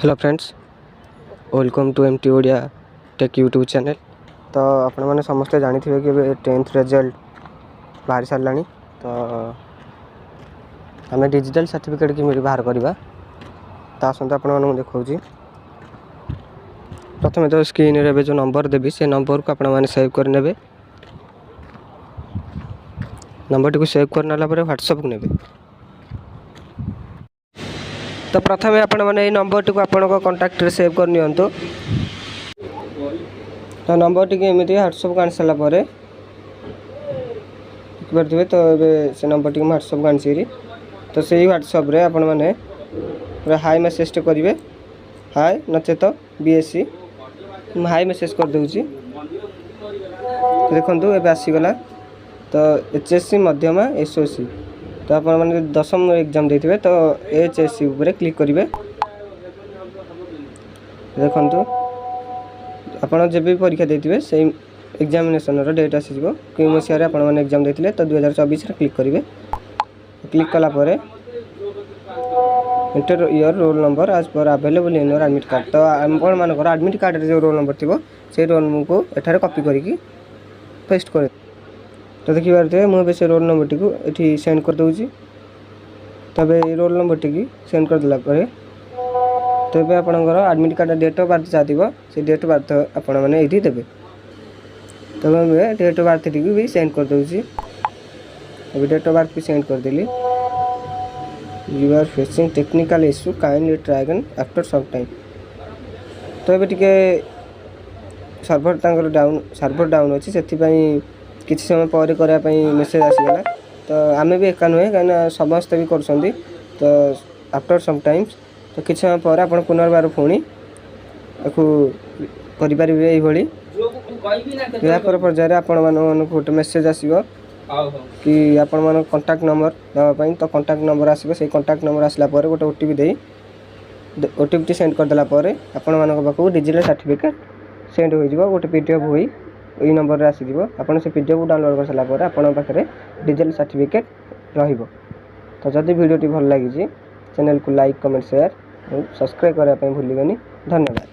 Hello friends, welcome to MT Odia tech YouTube channel. तो आपण मैंने समस्ते जानी थे कि 10th रिजल्ट बाहरी सारा। तो आम डिजिटल सर्टिफिकेट की बाहर करवा तो आसत आपको देखा। प्रथम तो स्क्रीन रे जो नंबर देवी से नंबर को आपने सेव करने। नंबर टी सेव करना व्हाट्सएप को ने। तो प्रथम आपण मैंने नंबर टी आपण कांटेक्ट सेव कर नियंतु। तो नंबर टी एमती व्हाट्सएप को आनी सारापर देखिए। तो ये से नंबर टी व्हाट्सएप को आनी तो से व्हाट्सएप रे आपण मैंने पूरा हाई मेसेज टे करेंगे। हाई नचे तो बीएससी हाई मेसेज कर दूची। देखो ये आसीगला। तो एचएससी मध्यम एसओसी तो आप दशम एग्जाम देते तो एचएससी उपरे क्लिक करेंगे। देखो आपड़ जब भी परीक्षा देते से एग्जामिनेशन डेट आसीज कि मसीह आप एग्जाम देते तो 2024 क्लिक करेंगे। क्लिक कलापर एंटर योर रोल नंबर आज पर available in your admit card. तो आपण मानकर एडमिट कार्ड जो रोल नंबर थी से रोल को एठारे कॉपी करके पेस्ट कर। तो देखी पारे मुझे से रोल नंबर टी को ये सेंड कर दूँगी। तब रोल नंबर टी सेंड कर देला तो ये आपंकर admit card date of birth चाहती से डेट ऑफ बर्थ आपण मैंने ये देवे। तब मैं डेट ऑफ बर्थ टी भी सेंड कर दूँगी। अभी डेट ऑफ बर्थ भी सेंड कर देली। You are facing technical issue kindly try again after some time. तो ये टिके सर्भर डाउन अच्छी से किसी समय पर करने मेसेज आसीगला। तो आमे भी एका नुहे कहीं समस्ते भी कर। तो आफ्टर सम टाइम्स तो किसी समय पर आप पुनर्बार पुणी करें ये पर्यायर आपण मान गोटे मेसेज आसो कि आपण मान कांटेक्ट नंबर देवाई। तो कांटेक्ट नंबर आसो से कांटेक्ट नंबर आसला गोटे ओटीपी दे ओटीपी सेंड करदेला आपण मान पाखु डिजिटल सर्टिफिकेट सेंड हो गोटे पीडीएफ हुई ये नंबर आसीज। आपड़ से पीडीएफ को डाउनलोड कर सारापर आपण पाखे डिजिटल सर्टिफिकेट रहिबो। तो जदि वीडियो भल लगी चैनल को लाइक कमेंट शेयर और सब्सक्राइब करने भूलिबनी। धन्यवाद।